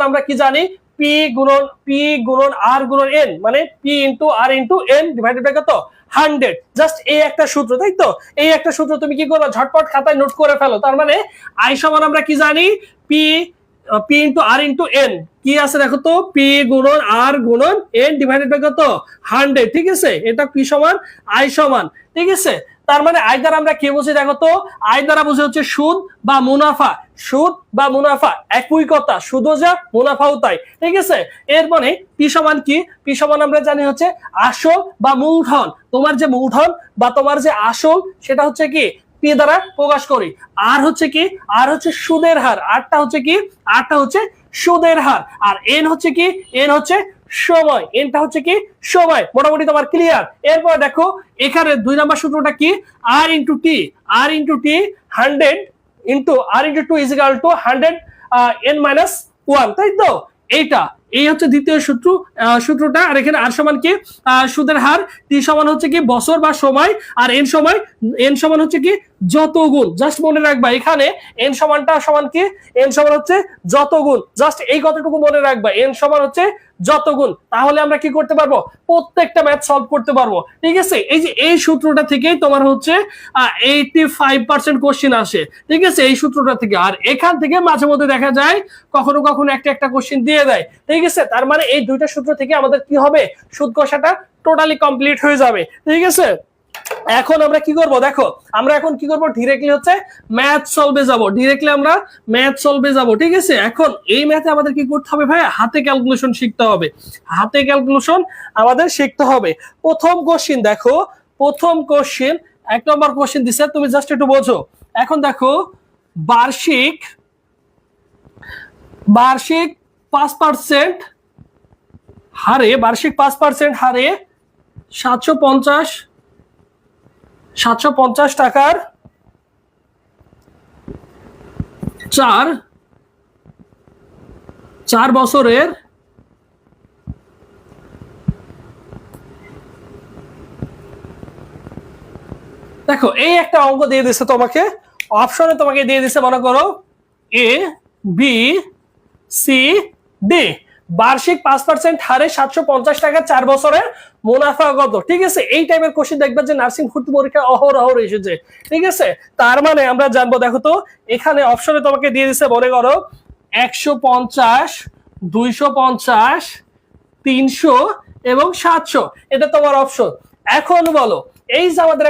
আমরা কি জানি পি গুণন আর গুণন এন, মানে p into R into n divided by কত 100। জাস্ট এই একটা সূত্র, তাই তো? এই একটা সূত্র তুমি কি করবে, ঝটপট খাতায় নোট করে ফেলো। তার মানে আই সমান আমরা কি জানি, পি ইন্টু আর ইন্টু এন, কি আছে দেখো তো, পি গুণন আর গুণন এন ডিভাইডেড বাই কত 100, ঠিক আছে? এটা পি সমান আই সমান, ঠিক আছে? তার মানে আই দ্বারা আমরা কি বুঝি দেখো তো, আই দ্বারা বুঝি হচ্ছে সুদ বা মুনাফা। সুদ বা মুনাফা একই কথা, সুদও যা মুনাফাও তাই, ঠিক আছে? এর মানে পি সমান কি, পি সমান আমরা জানি হচ্ছে আসল বা মূলধন। তোমার যে মূলধন বা তোমার যে আসল সেটা হচ্ছে কি পি দ্বারা প্রকাশ করি। আর হচ্ছে কি, আর হচ্ছে সুদের হার, আরটা হচ্ছে কি, আরটা হচ্ছে সুদের হার। আর এন হচ্ছে কি, এন হচ্ছে সময়, এনটা হচ্ছে কি সময়। মোটামুটি তোমার ক্লিয়ার। এরপর দেখো এখানে 2 নম্বর সূত্রটা কি, R into T, R into T 100 into R into 2 is equal to 100 n minus 1, তাই তো? এইটা এই হচ্ছে দ্বিতীয় সূত্রটা। আর এখানে আর সমান কি, সুদের হার, টি সমান হচ্ছে কি বছর বা সময়, আর এন সমান হচ্ছে কি যত গুণ। জাস্ট মনে রাখবা এখানে এন সমানটা সমান কি, এন সমান হচ্ছে যত গুণ। জাস্ট এই কথাটুকু মনে রাখবা, এন সমান হচ্ছে যত গুণ। তাহলে আমরা কি করতে পারবো, প্রত্যেকটা ম্যাথ সলভ করতে পারবো, ঠিক আছে? এই যে এই সূত্রটা থেকেই তোমার হচ্ছে 85% কোশ্চেন আসে, ঠিক আছে? এই সূত্রটা থেকে। আর এখান থেকে মাঝে মধ্যে দেখা যায় কখনো কখনো একটা কোশ্চেন দিয়ে দেয়, ঠিক আছে? তার মানে এই দুইটা সূত্র থেকে আমাদের কি হবে, সুদ কষাটা টোটালি কমপ্লিট হয়ে যাবে, ঠিক আছে? এখন আমরা কি করব দেখো, আমরা এখন কি করব, ডিরেক্টলি হচ্ছে ম্যাথ সলভে যাব, ডিরেক্টলি আমরা ম্যাথ সলভে যাব, ঠিক আছে? এখন এই ম্যাথে আমাদের কি করতে হবে ভাই, হাতে ক্যালকুলেশন শিখতে হবে, হাতে ক্যালকুলেশন আমাদের শিখতে হবে। প্রথম কোশ্চেন দেখো, প্রথম কোশ্চেন 1 নম্বর কোশ্চেন দিছে, তুমি জাস্ট একটু বোঝো। এখন দেখো বার্ষিক 5% হারে, বার্ষিক 5% হারে 750 টাকার 4 বছরের দেখো এই একটা অঙ্ক দিয়ে দিচ্ছে তোমাকে, অপশনে তোমাকে দিয়ে দিচ্ছে মনে করো এ বি সি ডি। বার্ষিক 5% হারে 750 টাকা 4 বছরের মুনাফা কত, ঠিক আছে? এই টাইপের কোশ্চেন দেখবে যে নার্সিং ভর্তি পরীক্ষা অহরহ এসেছে, ঠিক আছে? তার মানে আমরা জানবো দেখো তো, এখানে অপশনে তোমাকে দিয়ে দিচ্ছে মনে করো 150, 250, 300 এবং 700, এটা তোমার অপশন। এখন বলো, এই যে আমাদের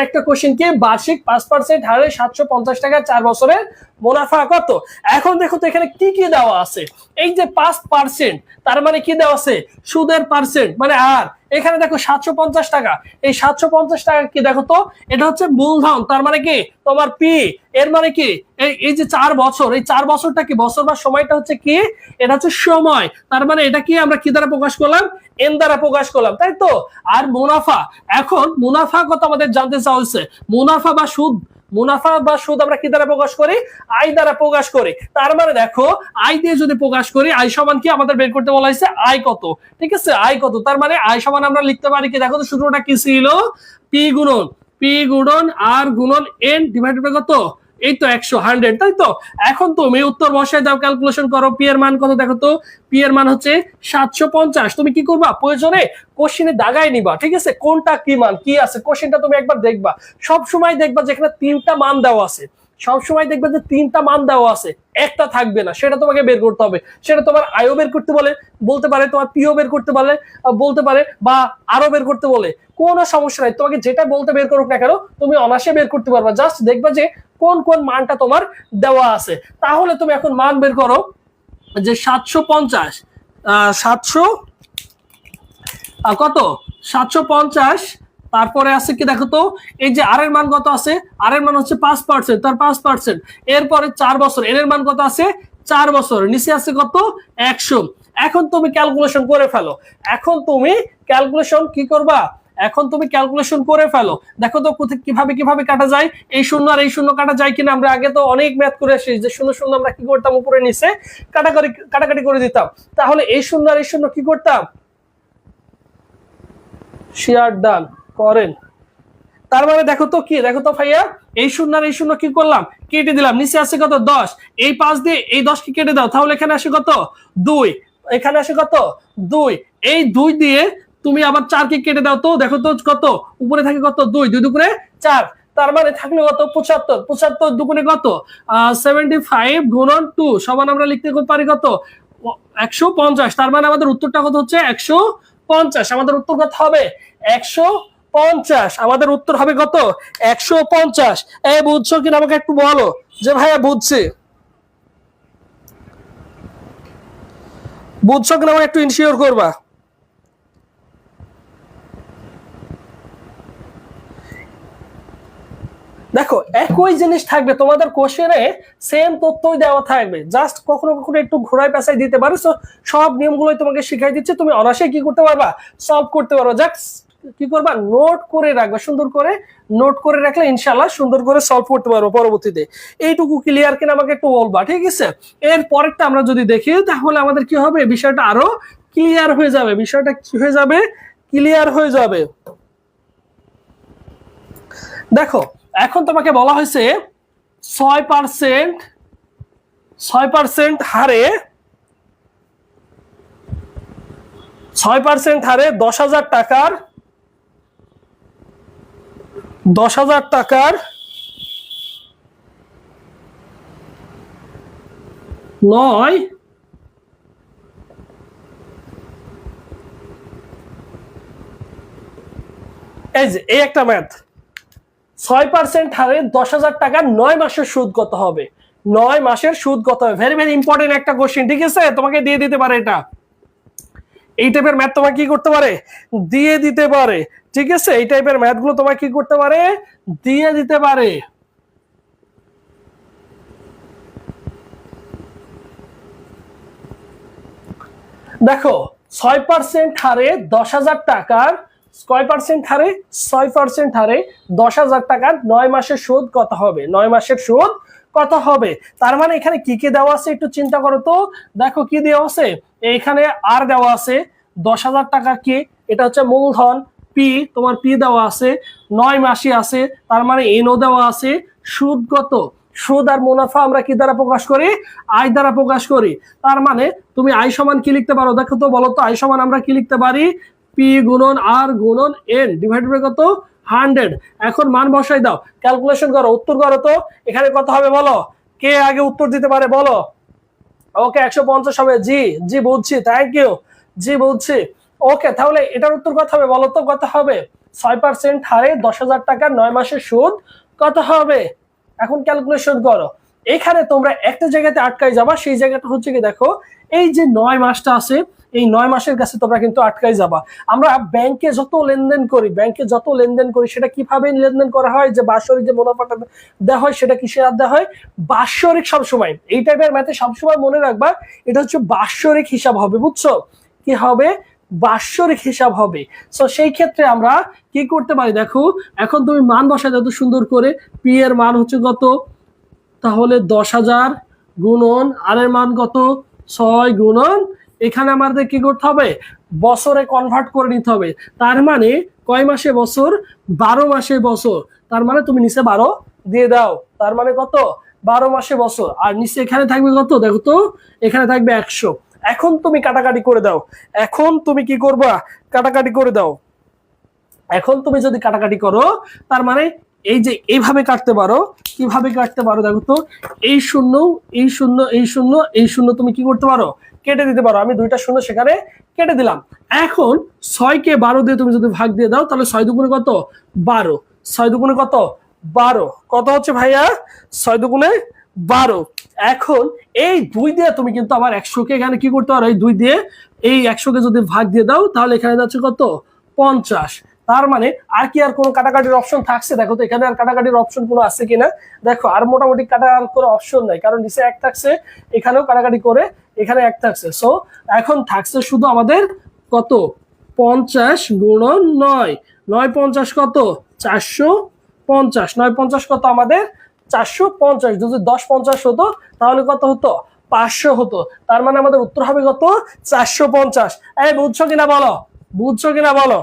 একটা কোশ্চেন কি, বার্ষিক 5% হারে 750 টাকা 4 বছরের মুনাফা কত। এখন দেখো তো এখানে কি কি দেওয়া আছে, এই যে 5%, তার মানে কি দেওয়া আছে, সুদের পার্সেন্ট, মানে আর এখানে দেখো 750 টাকা, এই 750 টাকা কি দেখো তো, এটা হচ্ছে মূলধন, তার মানে কি তোমার পি। এর মানে কি, এই যে 4 বছর, এই 4 বছরটা কি, বছর বা সময়টা হচ্ছে কি, এটা হচ্ছে সময়। তার মানে এটা কি আমরা কি দ্বারা প্রকাশ করলাম, এন দ্বারা প্রকাশ করলাম, তাই তো? আর মুনাফা, এখন মুনাফা কত আমাদের জানতে চাওয়া হচ্ছে, মুনাফা বা সুদ আমরা কি দ্বারা প্রকাশ করি, আই দ্বারা প্রকাশ করি। তার মানে দেখো আই দিয়ে যদি প্রকাশ করি, আই সমান কি আমাদের বের করতে বলা হয়েছে, আই কত, ঠিক আছে? আই কত, তার মানে আই সমান আমরা লিখতে পারি কি, দেখো তো সূত্রটা কি ছিল, পি গুণন আর গুণন এন ডিভাইডেড বাই কত, এই তো 100, তাই তো? এখন তুমি উত্তর বসায় দাও, ক্যালকুলেশন করো, পি এর মান কত দেখো তো, পি এর মান হচ্ছে 750। তুমি কি করবা, প্রয়োজনে কোশ্চেনে দাগায় নিবা, ঠিক আছে? কোনটা কি মান কি আছে, কোশ্চেনটা তুমি একবার দেখবা। সব সময় দেখবা যেখানে 3টা মান দেওয়া আছে, সবসময় দেখবে যে 3টা মান দেওয়া আছে, একটা থাকবে না, সেটা তোমাকে বের করতে হবে। সেটা তোমার আয়ও বের করতে বলতে পারে, তোমার পিও বের করতে বলতে পারে, বা আরো বের করতে বলে, কোনো সমস্যা নাই। তোমাকে যেটা বলতে বের করুক না কেন, তুমি অনায়াসে বের করতে পারবা। জাস্ট দেখবা যে কোন কোন মানটা তোমার দেওয়া আছে। তাহলে তুমি এখন মান বের করো যে 750, 700 কত, 750, তারপরে আছে কি দেখো তো, এই যে আর এর মান কত আছে, আর এর মান হচ্ছে 5%, তার 5%, এরপরে 4 বছর, এর মান কত আছে 4 বছর, নিচে আছে কত 100। এখন তুমি ক্যালকুলেশন করে ফেলো, এখন তুমি ক্যালকুলেশন কি করবা, এখন তুমি ক্যালকুলেশন করে ফেলো। দেখো তো কিভাবে কাটা যায়, এই শূন্য আর এই শূন্য কাটা যায় কিনা। আমরা আগে তো অনেক ম্যাথ করে আসি যে শূন্য শূন্য আমরা কি করতাম, উপরে নিচে কাটাকাটি করে দিতাম। তাহলে এই শূন্য আর এই শূন্য কি করতাম, শেয়ার ডান করেন। তার মানে দেখো তো কি, দেখো তো ভাইয়া, এই শূন্য আর এই শূন্য কি করলাম, কেটে দিলাম। নিচে আছে কত 10, এই 5 দিয়ে এই 10 কে কেটে দাও, তাহলে এখানে আসে কত 2, এখানে আসে কত 2, এই 2 দিয়ে তুমি আবার 4 কে কেটে দাও, তো দেখো তো কত উপরে থাকে কত 2, 2 দুপুরে 4, তার মানে থাকলে কত 75, 75 দুগুণে কত 75 গুণন 2 সমান আমরা লিখতে পারি কত 150। তার মানে আমাদের উত্তরটা কত হচ্ছে 150। আমাদের উত্তর কত হবে 150, আমাদের উত্তর হবে কত 150। এই বুঝছো কিনা আমাকে একটু বলো যে ভাইয়া বুঝছি, বুঝছো কিনা আমাকে একটু ইনশিওর করবা। দেখো একই জিনিস থাকবে তোমাদের কোশ্চেনে, সেম তথ্যই দেওয়া থাকবে, জাস্ট কখনো কখনো একটু ঘোরায় পেঁচাই দিতে পারো। সব নিয়মগুলোই তোমাকে শিখাই দিচ্ছে, তুমি অনায়াসে কি করতে পারবা, সলভ করতে পারো। জাস্ট কি করবা, নোট করে রাখবা, সুন্দর করে নোট করে রাখলে ইনশাআল্লাহ সুন্দর করে সলভ করতে পারবো পরবর্তীতে। এইটুকু ক্লিয়ার কিনা আমাকে একটু বলবা, ঠিক আছে? এর পরেরটা আমরা যদি দেখি তাহলে আমাদের কি হবে, বিষয়টা আরো ক্লিয়ার হয়ে যাবে, বিষয়টা কি হয়ে যাবে, ক্লিয়ার হয়ে যাবে। দেখো এখন তোমাকে বলা হয়েছে 6% হারে 6% হারে 10,000 টাকার 9 এই যে এই একটা ম্যাথ, 6% হারে 10,000 টাকার 9 মাসের সুদ কত হবে, 9 মাসের সুদ কত হবে। ভেরি ভেরি ইম্পর্টেন্ট একটা কোশ্চেন, ঠিক আছে? তোমাকে দিয়ে দিতে পারে এটা, এই টাইপের ম্যাথ তোমাকে কি করতে পারে, দিয়ে দিতে পারে, ঠিক আছে? এই টাইপের ম্যাথ গুলো তোমাকে কি করতে পারে, দিয়ে দিতে পারে। দেখো 6% হারে 10,000 টাকার, 6% হারে 6% হারে 10,000 টাকার 9 মাসের সুদ কত হবে, 9 মাসের সুদ কত হবে। তার মানে এখানে কি কি দেওয়া আছে একটু চিন্তা করো তো। দেখো কি দেওয়া আছে, এইখানে আর দেওয়া আছে 10,000 টাকা কি, এটা হচ্ছে মূলধন, পি তোমার পি দেওয়া আছে, 9 মাসই আছে, তার মানে এনও দেওয়া আছে। সুদ কত, সুদ আর মুনাফা আমরা কি দ্বারা প্রকাশ করি, আয় দ্বারা প্রকাশ করি। তার মানে তুমি আই সমান কি লিখতে পারো, দেখো তো বলো তো, আই সমান আমরা কি লিখতে পারি, পি গুণন আর গুণন এন ডিভাইড বাই কত 100। এখন মান বসাই দাও, ক্যালকুলেশন করো, উত্তর করো তো। এখানে কত হবে বলো, কে আগে উত্তর দিতে পারে বলো। ওকে 150 হবে, জি জি বুঝছি, থ্যাংক ইউ, জি বুঝছি। ওকে তাহলে এটার উত্তর কত হবে বলো তো, কত হবে 6% হারে 10,000 টাকার 9 মাসের সুদ কত হবে। এখন ক্যালকুলেশন করো। এখানে তোমরা একটা জায়গাতে আটকাই যাবা, সেই জায়গাটা হচ্ছে কি, দেখো এই যে 9 মাসটা আছে, এই 9 মাসের কাছে তোমরা কিন্তু আটকাই যাবা। আমরা ব্যাংকে যত লেনদেন করি সেটা কিভাবে লেনদেন করা হয়, যে বাৎসরিক যে মুনাফাটা দেওয়া হয় সেটা কিসের দেওয়া হয়, বাৎসরিক। সবসময় এই টাইপের ম্যাথে সবসময় মনে রাখবা এটা হচ্ছে বাৎসরিক হিসাব হবে, বুঝছো? কি হবে, বাৎসরিক হিসাব হবে। সো সেই ক্ষেত্রে আমরা কি করতে পারি, দেখো এখন তুমি মান বসায় যত সুন্দর করে, পি এর মান হচ্ছে কত, তাহলে 10,000 গুণন আর এর মান কত 6 গুণন, এখানে আমাদের কি করতে হবে, বছরে কনভার্ট করে নিতে হবে। তার মানে কয় মাসে বছর, 12 মাসে বছর। তার মানে তুমি নিচে 12 দিয়ে দাও, তার মানে কত 12 মাসে বছর। আর নিচে এখানে থাকবে কত, দেখো তো এখানে থাকবে 100। এখন তুমি কাটাকাটি করে দাও, এখন তুমি কি করবা, কাটাকাটি করে দাও। এখন তুমি যদি কাটাকাটি করো তার মানে এই যে এইভাবে কাটতে পারো, কিভাবে কাটতে পারো দেখো তো, এই শূন্য এই শূন্য এই শূন্য এই শূন্য তুমি কি করতে পারো, কেটে দিতে পারো। আমি 2টা শূন্য সেখানে কেটে দিলাম। এখন 6 কে 12 দিয়ে তুমি যদি ভাগ দিয়ে দাও তাহলে 6 দুগুণে কত 12, 6 দুগুণে কত 12, কত হচ্ছে ভাইয়া 6 দুগুণে 12। এখন এই 2 দিয়ে তুমি কিন্তু আবার 100 কে এখানে কি করতে পারো, এই 2 দিয়ে এই 100 কে যদি ভাগ দিয়ে দাও তাহলে এখানে যাচ্ছে কত 50। তার মানে আর কি আর কোনো কাটাকাটির অপশন থাকছে, দেখো তো এখানে আর কাটাকাটির অপশন কোনো আছে কিনা। দেখো আর মোটামুটি কাটার কোনো অপশন নাই, কারণ নিচে 1 থাকছে, এখানেও কাটাকাটি করে এখানে 1 থাকছে। সো এখন থাকছে শুধু আমাদের কত 50 গুণন 9, 9 50 কত 450, 9 50 কত আমাদের 450। যদি 10 50 হতো তাহলে কত হতো 500 হতো। তার মানে আমাদের উত্তর হবে কত 450। এই বুঝছো কিনা বলো, বুঝছো কিনা বলো,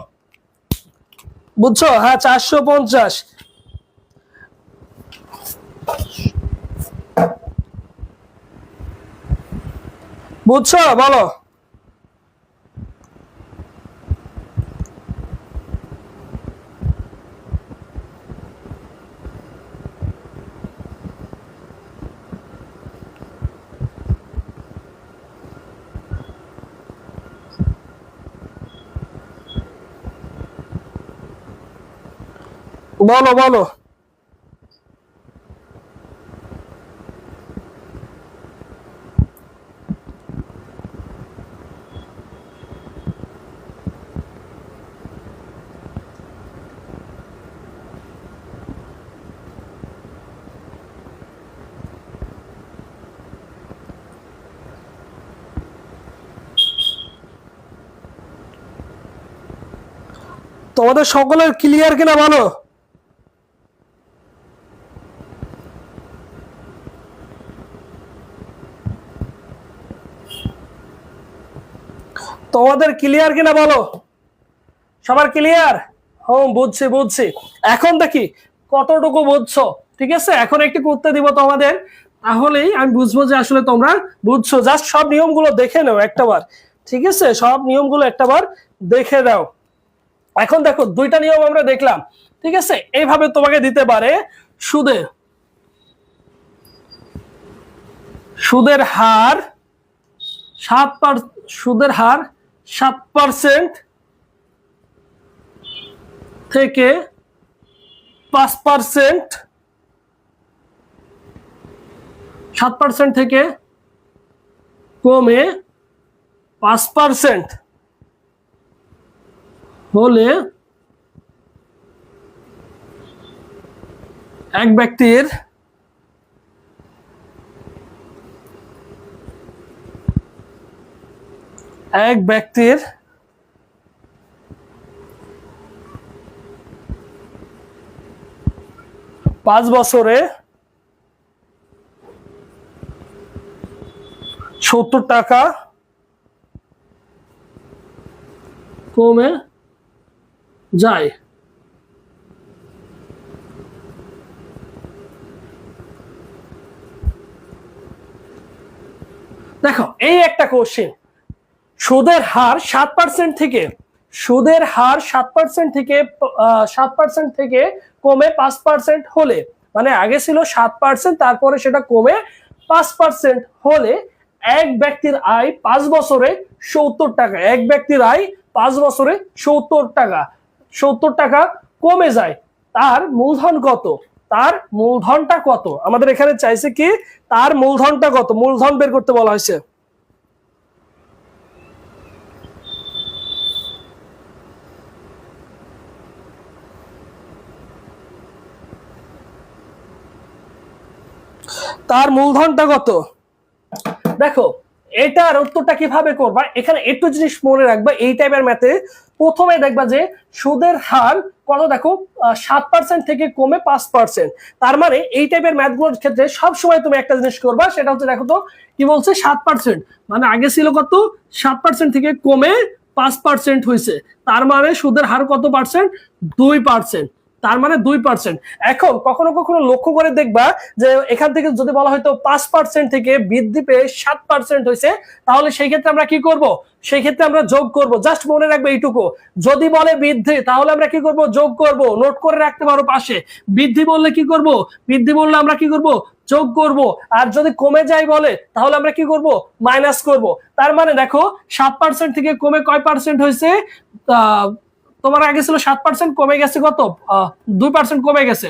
বুঝছো? হ্যাঁ 450। বুঝছো? বলো। বলো বলো। তোমাদের সকলের ক্লিয়ার কিনা বলো। তোমাদের ক্লিয়ার কিনা বলো। সবার ক্লিয়ার? বুঝছি বুঝছি। এখন দেখি কতটুকু বুঝছো। ঠিক আছে, এখন একটু করতে দিব তোমাদের, তাহলেই আমি বুঝবো যে আসলে তোমরা বুঝছো। জাস্ট সব নিয়মগুলো দেখে নাও একটাবার। ঠিক আছে, সব নিয়মগুলো একটাবার দেখে দাও। এখন দেখো দুইটা নিয়ম আমরা দেখলাম। ঠিক আছে, এইভাবে তোমাকে দিতে পারে সুদের সুদের হার 7% থেকে 5%, 7% থেকে কমে 5% হলে এক ব্যক্তির পাঁচ বছরে 70 টাকা কমে যায়। দেখো এই একটা কোশ্চেন, সুদের হার 7% থেকে সুদের হার 7% থেকে 7% থেকে কমে 5% হলে, মানে আগে ছিল 7%, তারপরে সেটা কমে 5% হলে এক ব্যক্তির আয় 5 বছরে 70 টাকা, এক ব্যক্তির আয় 5 বছরে 70 টাকা কমে যায়। তার মূলধন কত? তার মূলধনটা কত? আমাদের এখানে চাইছে কি তার মূলধনটা কত, মূলধন বের করতে বলা হয়েছে। তার মূলধনটা কত? দেখো এটার উত্তরটা কিভাবে করবা, এখানে একটু জিনিস মনে রাখবা। এই টাইপের ম্যাথে প্রথমে দেখবা যে সুদের হার কত, দেখো 7% থেকে কমে 5%। তার মানে এই টাইপের ম্যাথগুলোর ক্ষেত্রে সবসময় তুমি একটা জিনিস করবা, সেটা হচ্ছে দেখো তো কি বলছে 7%, মানে আগে ছিল কত 7% থেকে কমে 5% হয়েছে, তার মানে সুদের হার কত পার্সেন্ট? 2%। তার মানে 2%। এখন কখনো কখনো লক্ষ্য করে দেখবা যে এখান থেকে যদি বলা হয়তো 5% থেকে বৃদ্ধি পেয়ে 7% হয়েছে, তাহলে সেই ক্ষেত্রে আমরা কি করব? সেই ক্ষেত্রে আমরা যোগ করব। জাস্ট মনে রাখবে এইটুকু, যদি বলে বৃদ্ধি তাহলে আমরা কি করব? যোগ করব। নোট করে রাখতে পারো পাশে। বৃদ্ধি বললে কি করব? বৃদ্ধি বললে আমরা কি করব? যোগ করব। আর যদি কমে যায় বলে তাহলে আমরা কি করব? মাইনাস করব। তার মানে দেখো 7% থেকে কমে কয় পার্সেন্ট হয়েছে? তোমার আগে ছিল 7%, কমে গেছে কত? 2% কমে গেছে।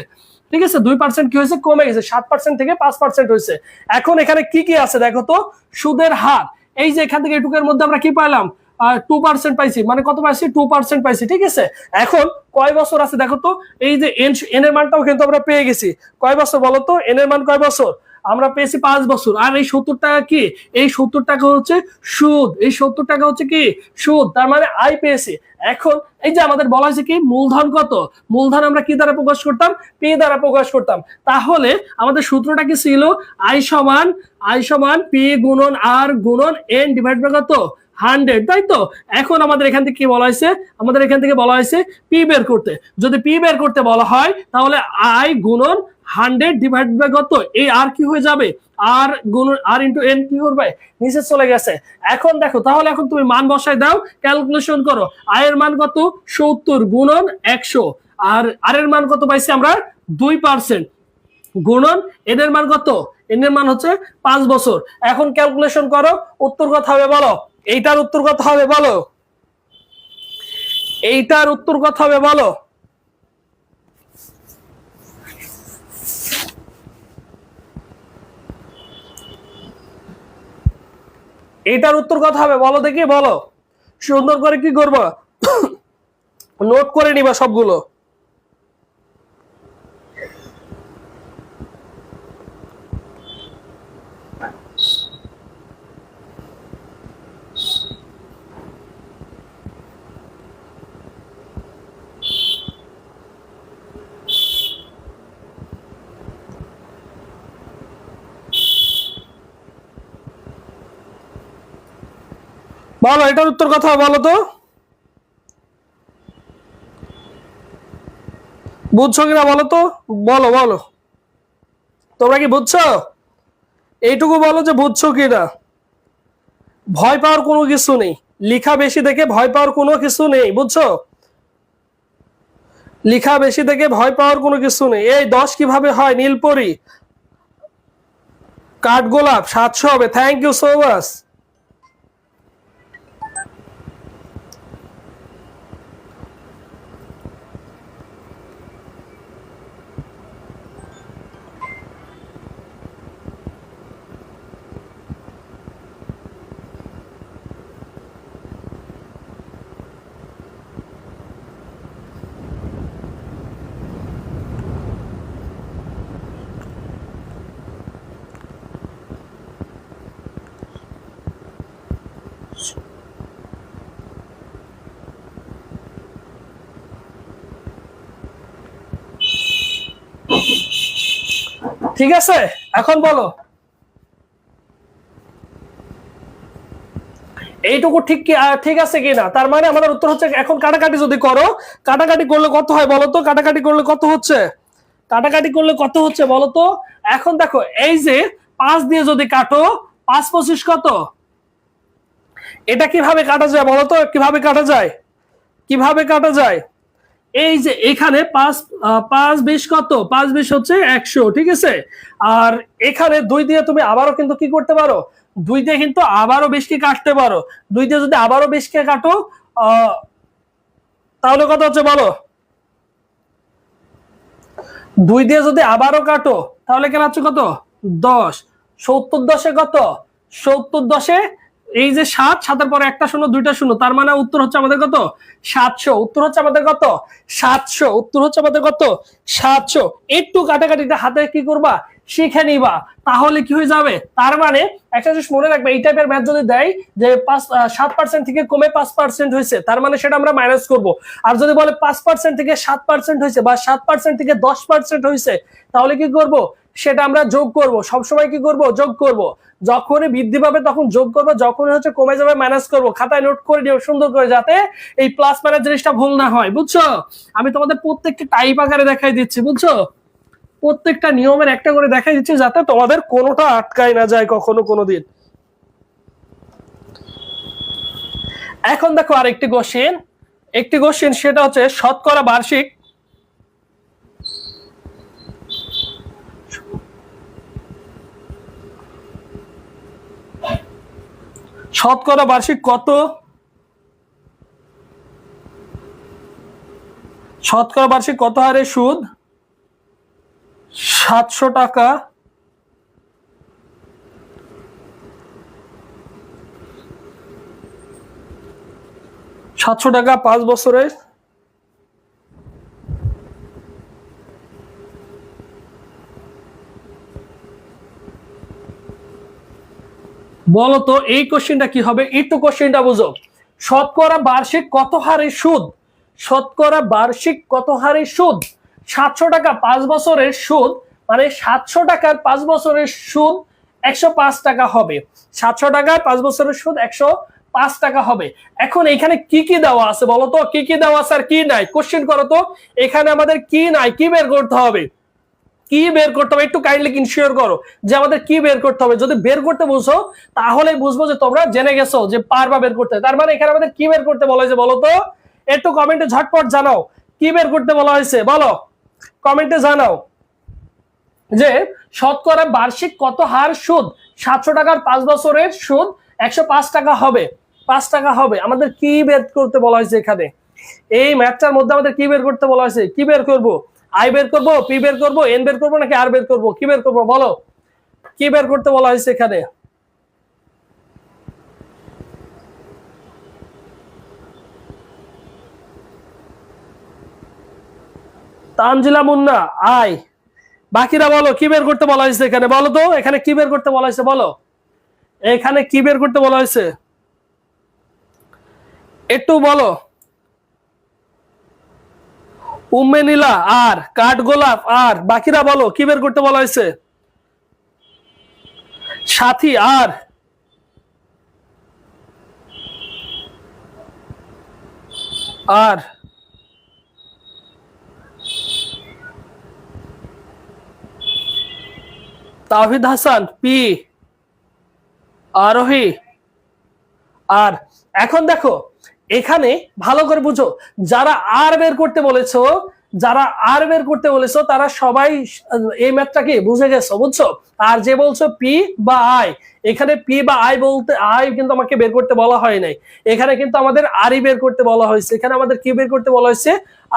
ঠিক আছে, 2% কি হয়েছে? কমে গেছে। 7% থেকে 5% হয়েছে। এখন এখানে কি কি আছে দেখো তো। সুদের হার, এই যে এখান থেকে এটুকের মধ্যে আমরা কি পাইলাম? 2% পাইছি, মানে কত পাইছি? 2% পাইছি। ঠিক আছে, এখন কয় বছর আছে দেখো তো। এই যে এন এর মানটাও কিন্তু আমরা পেয়ে গেছি। কয় বছর বলো তো? এন এর মান কয় বছর? আমরা পেয়েছি 5 বছর। আর এই 70 টাকা কি? এই 70 টাকা হচ্ছে সুদ। এই 70 টাকা হচ্ছে কি? সুদ। তার মানে আয় পেয়েছি। এখন এই যে আমাদের বলা হয়েছে কি মূলধন কত, মূলধন আমরা কি দ্বারা প্রকাশ করতাম? পি দ্বারা প্রকাশ করতাম। তাহলে আমাদের সূত্রটা কি ছিল? আই সমান পি গুণন আর গুণন এন ডিভাইড বাই কত? 100, তাই তো? এখন আমাদের এখান থেকে কি বলা হয়েছে, আমাদের এখান থেকে বলা হয়েছে পি বের করতে। যদি পি বের করতে বলা হয় তাহলে আই গুণন 100 ডিভাইড বাই কত, এই আর কি হয়ে যাবে, আর গুণন আর ইন্টু এন কি হবে, নিচে চলে গেছে। এখন দেখো তাহলে এখন তুমি মান বসাই দাও, ক্যালকুলেশন করো। আই এর মান কত, 70 গুণন 100, আর আর এর মান কত পাইছি আমরা, 2% গুণন এন এর মান কত, এন এর মান হচ্ছে 5 বছর। এখন ক্যালকুলেশন করো, উত্তর কত হবে বলো, এইটার উত্তর কত হবে বলো, এইটার উত্তর কত হবে বলো, এইটার উত্তর কত হবে বলো দেখি, বলো সুন্দর করে কি করবো, নোট করে নিবা সবগুলো। বলো এটার উত্তর কত হবে বলো তো, বুঝছো কিনা বলো তো, বলো বলো তোমরা কি বুঝছো, এইটুকু বলো যে বুঝছো কিনা। ভয় পাওয়ার কোনো কিছু নেই, লিখা বেশি দেখে ভয় পাওয়ার কোনো কিছু নেই, বুঝছো, লিখা বেশি দেখে ভয় পাওয়ার কোনো কিছু নেই। এই 10 কিভাবে হয়, নীলপরি কাঠগোলাপ 700 হবে। Thank you so much. ঠিক আছে, এখন বলো এইটুকু ঠিক কি ঠিক আছে কিনা। তার মানে আমাদের উত্তর হচ্ছে, এখন কাটাকাটি যদি করো, কাটাকাটি করলে কত হয় বলো তো, কাটাকাটি করলে কত হচ্ছে, কাটাকাটি করলে কত হচ্ছে বলো তো। এখন দেখো এই যে 5 দিয়ে যদি কাটো, 5 25 কত, এটা কিভাবে কাটা যায় বলো তো, কিভাবে কাটা যায়, কিভাবে কাটা যায়। এই যে এখানে 5 5 20 কত, 5 20 হচ্ছে 100, ঠিক আছে। আর এখানে 2 দিয়ে তুমি আবারও কিন্তু কি করতে পারো, 2 দিয়ে কিন্তু আবারও 20 কে কাটতে পারো। 2 দিয়ে যদি আবারও 20 কে কাটো তাহলে কত হচ্ছে বলো, 2 দিয়ে যদি আবারও কাটো তাহলে কেন হচ্ছে কত, 10। 70 10 কত, 70 10 এই যে 7, 7-এর পরে একটা শূন্য দুইটা শূন্য, তার মানে উত্তর হচ্ছে আমাদের কত, 700। উত্তর হচ্ছে আমাদের কত, 700। উত্তর হচ্ছে আমাদের কত, 700। একটু কাটাকাটিটা হাতে কি করবা, শিখে নিবা, তাহলে কি হয়ে যাবে। তার মানে একটা জিনিস মনে রাখবে, এই টাইপের ম্যাথ যদি দেয় যে 7% থেকে কমে 5% হয়েছে, তার মানে সেটা আমরা মাইনাস করব। আর যদি বলে 5% থেকে 7% হয়েছে বা 7% থেকে 10% হয়েছে, তাহলে কি করব, সেটা আমরা যোগ করব। সবসময় কি করব, যোগ করব। যখনই বৃদ্ধি পাবে তখন যোগ করবো, যখনই হচ্ছে কমে যাবে মাইনাস করবো। খাতায় নোট করে দিও সুন্দর করে, যাতে এই প্লাস মাইনাস জিনিসটা ভুল না হয়, বুঝছো। আমি তোমাদের প্রত্যেকটা টাইপ আকারে দেখাই দিচ্ছি, বুঝছো, প্রত্যেকটা নিয়মের একটা করে দেখাই দিচ্ছি, যাতে তোমাদের কোনোটা আটকায় না যায় কখনো কোনোদিন। এখন দেখো আরেকটি কোশ্চেন, একটি কোশ্চেন, সেটা হচ্ছে শতকরা বার্ষিক শতকরা বার্ষিক কত, শতকরা বার্ষিক কত হারে সুদ 700 টাকা, 700 টাকা 5 বছরে। বলো তো এই কোশ্চেনটা কি হবে, একটু কোশ্চেনটা বুঝো। শতকরা বার্ষিক কত হারে সুদ, শতকরা বার্ষিক কত হারে সুদ, 700 টাকা 5 বছরের সুদ, মানে 700 টাকার 5 বছরের সুদ 105 টাকা হবে। 700 টাকার 5 বছরের সুদ 5 টাকা হবে। এখন এখানে কি কি দেওয়া আছে বলো তো, কি কি দেওয়া আছে আর কি নাই, কোশ্চেন করো তো। এখানে আমাদের কি নাই, কি বের করতে হবে, কি বের করতে হবে, একটু কাইন্ডলি ইনশিওর করো যে আমাদের কি বের করতে হবে। যদি বের করতে বুঝো তাহলে বুঝবো যে তোমরা জেনে গেছো যে পারবা বের করতে। তার মানে এখানে আমাদের কি বের করতে বলা হয়েছে বলো তো, একটু কমেন্টে ঝটপট জানাও কি বের করতে বলা হয়েছে, বলো কমেন্টে জানাও যে শতকরা বার্ষিক কত হার সুদ 700 টাকার 5 বছরের সুদ 105 টাকা হবে, 5 টাকা হবে। আমাদের কি বের করতে বলা হয়েছে এখানে, এই ম্যাথটার মধ্যে আমাদের কি বের করতে বলা হয়েছে, কি বের করব, আই বের করব, পি বের করব, এন বের করব নাকি আর বের করব, কি বের করব বলো, কি বের করতে বলা হয়েছে এখানে। তানজিলা মুন্না আই, বাকিরা বলো কি বের করতে বলা হয়েছে এখানে, বলো তো এখানে কি বের করতে বলা হয়েছে, বলো এখানে কি বের করতে বলা হয়েছে একটু বলো। উম্মে নীলা আর, কাঠগোলাপ আর, বাকিরা বলো কি বের করতে বলা হয়েছে। সাথী আর, আর তাওহিদ হাসান পি, আরোহী আর। এখন দেখো এখানে ভালো করে বুঝো, যারা আর বের করতে বলেছো, যারা আর বের করতে বলেছো তারা সবাই এই ম্যাথটাকে বুঝে গেছো, বুঝছো। আর যে বলছো পি বা আই, এখানে পি বা আই বলতে, আই কিন্তু আমাকে বের করতে বলা হয় নাই, এখানে কিন্তু আমাদের আরই বের করতে বলা হয়েছে। এখানে আমাদের কি বের করতে বলা হয়েছে,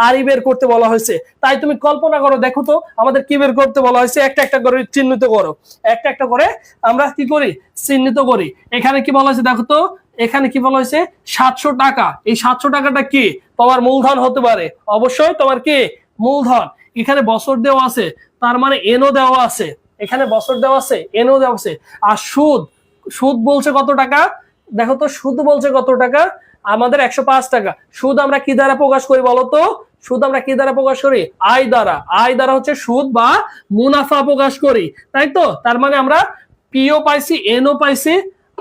আরই বের করতে বলা হয়েছে। তাই তুমি কল্পনা করো, দেখো তো আমাদের কি বের করতে বলা হয়েছে, একটা একটা করে চিহ্নিত করো, একটা একটা করে আমরা কি করি, চিহ্নিত করি। এখানে কি বলা হয়েছে দেখো তো, এখানে কি বলা হয়েছে 700 টাকা। এই 700 টাকাটা কি তোমার মূলধন হতে পারে, অবশ্যই তোমার কি মূলধন। এখানে বছর দেওয়া আছে, তার মানে এনও দেওয়া আছে, এখানে বছর দেওয়া আছে, এনও দেওয়া আছে। আর সুদ, সুদ বলছে কত টাকা, দেখো তো সুদ বলছে কত টাকা, আমাদের 105 টাকা। সুদ আমরা কি দ্বারা প্রকাশ করি বলো তো, সুদ আমরা কি দ্বারা প্রকাশ করি, আয় দ্বারা। আয় দ্বারা হচ্ছে সুদ বা মুনাফা প্রকাশ করি, তাই তো। তার মানে আমরা পিও পাইছি, এনও পাইছি,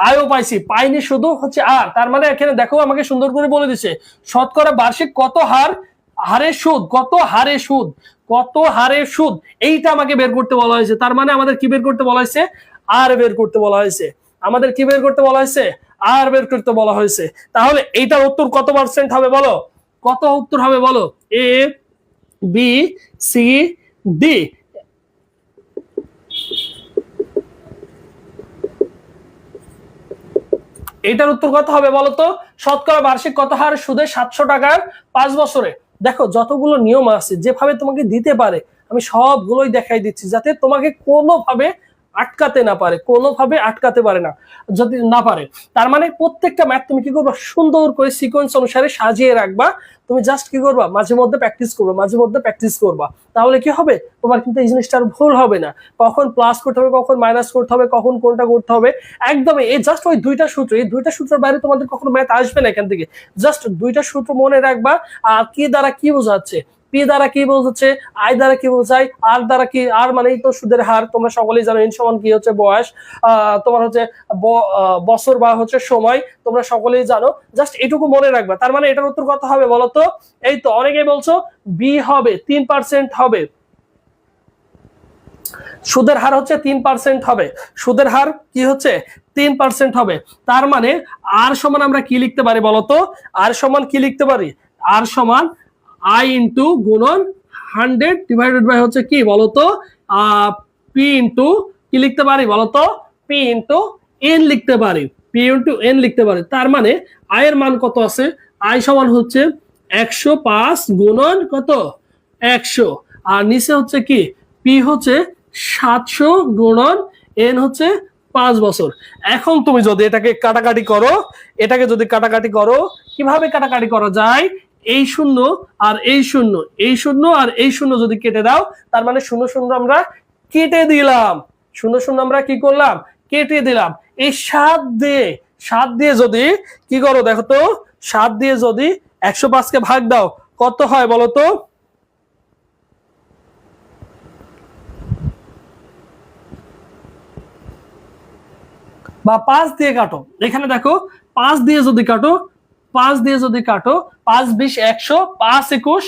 আয়ও পাইছি, পাইনি শুধু হচ্ছে আর। তার মানে এখানে দেখো আমাকে সুন্দর করে বলে দিচ্ছে শতকরা বার্ষিক কত হার, হারে সুদ, কত হারে সুদ, কত হারে সুদ, এইটা আমাকে বের করতে বলা হয়েছে। তার মানে আমাদের কি বের করতে বলা হয়েছে, আর বের করতে বলা হয়েছে। আমাদের কি বের করতে বলা হয়েছে, আর বের করতে বলা হয়েছে। তাহলে এইটার উত্তর কত পার্সেন্ট হবে বলো, কত উত্তর হবে বলো, এ বি সি ডি। এটার উত্তর কত হবে বলতো, শতকরা বার্ষিক কত হার সুদে 700 টাকার 5 বছরে। দেখো যতগুলো নিয়ম আছে যেভাবে তোমাকে দিতে পারে আমি সবগুলোই দেখাই দিচ্ছি, যাতে তোমাকে কোনোভাবে আটকাতে না পারে, কোনোভাবে আটকাতে পারে না, যদি না পারে। তার মানে প্রত্যেকটা ম্যাথ তুমি কি করবা, সুন্দর করে সিকোয়েন্স অনুসারে সাজিয়ে রাখবা। তুমি জাস্ট কি করবা, মাঝে মধ্যে প্র্যাকটিস করবা, মাঝে মধ্যে প্র্যাকটিস করবা। তাহলে কি হবে, তোমার কিন্তু এই জিনিসটা আর ভুল হবে না। কখন প্লাস করতে হবে, কখন মাইনাস করতে হবে, কখন কোনটা করতে হবে, একদমই এই জাস্ট ওই দুইটা সূত্র, এই দুইটা সূত্রের বাইরে তোমাদের কখনো ম্যাথ আসবে না এখান থেকে। জাস্ট দুইটা সূত্র মনে রাখবা। আর কি দ্বারা কি বোঝাচ্ছে, পি দ্বারা কি বোঝাচ্ছে, আই দ্বারা কি বোঝায়, আর দ্বারা কি, আর মানেই তো সুদের হার, তোমরা সকলেই জানো। এন সমান কি হচ্ছে বয়স, তোমার হচ্ছে বছর বা হচ্ছে সময়, তোমরা সকলেই জানো। জাস্ট এটুকু মনে রাখবা। তার মানে এটার উত্তর কত হবে বলতো, এই তো অনেকেই বলছো বি হবে, 3% হবে, সুদের হার হচ্ছে 3% হবে, সুদের হার কি হচ্ছে 3% হবে। তার মানে আর সমান আমরা কি লিখতে পারি বলতো, আর সমান কি লিখতে পারি, আর সমান আই ইন্টু গুণন 100 ডিভাইডেড বাই হচ্ছে কি বলতো, পি ইন্টু কি লিখতে পারি বলতো, পি ইন্টু এন লিখতে পারি, পি ইন্টু এন লিখতে পারি। তার মানে আয়ের মান কত আছে, আই সমান হচ্ছে 105 গুণন কত 100, আর নিচে হচ্ছে কি পি হচ্ছে 700 গুণন এন হচ্ছে 5 বছর। এখন তুমি যদি এটাকে কাটাকাটি করো, এটাকে যদি কাটাকাটি করো, কিভাবে কাটাকাটি করা যায়, এই শূন্য আর এই শূন্য, এই শূন্য আর এই শূন্য যদি কেটে দাও, তার মানে শূন্য শূন্য আমরা কেটে দিলাম, শূন্য শূন্য আমরা কি করলাম, কেটে দিলাম। এই 7 দিয়ে, 7 দিয়ে যদি কি করো দেখো তো, 7 দিয়ে যদি 105 কে ভাগ দাও কত হয় বলো তো, বা 5 দিয়ে কাটো, এখানে দেখো 5 দিয়ে যদি কাটো, 5 দিয়ে যদি কাটো, 5 20 100, 5 21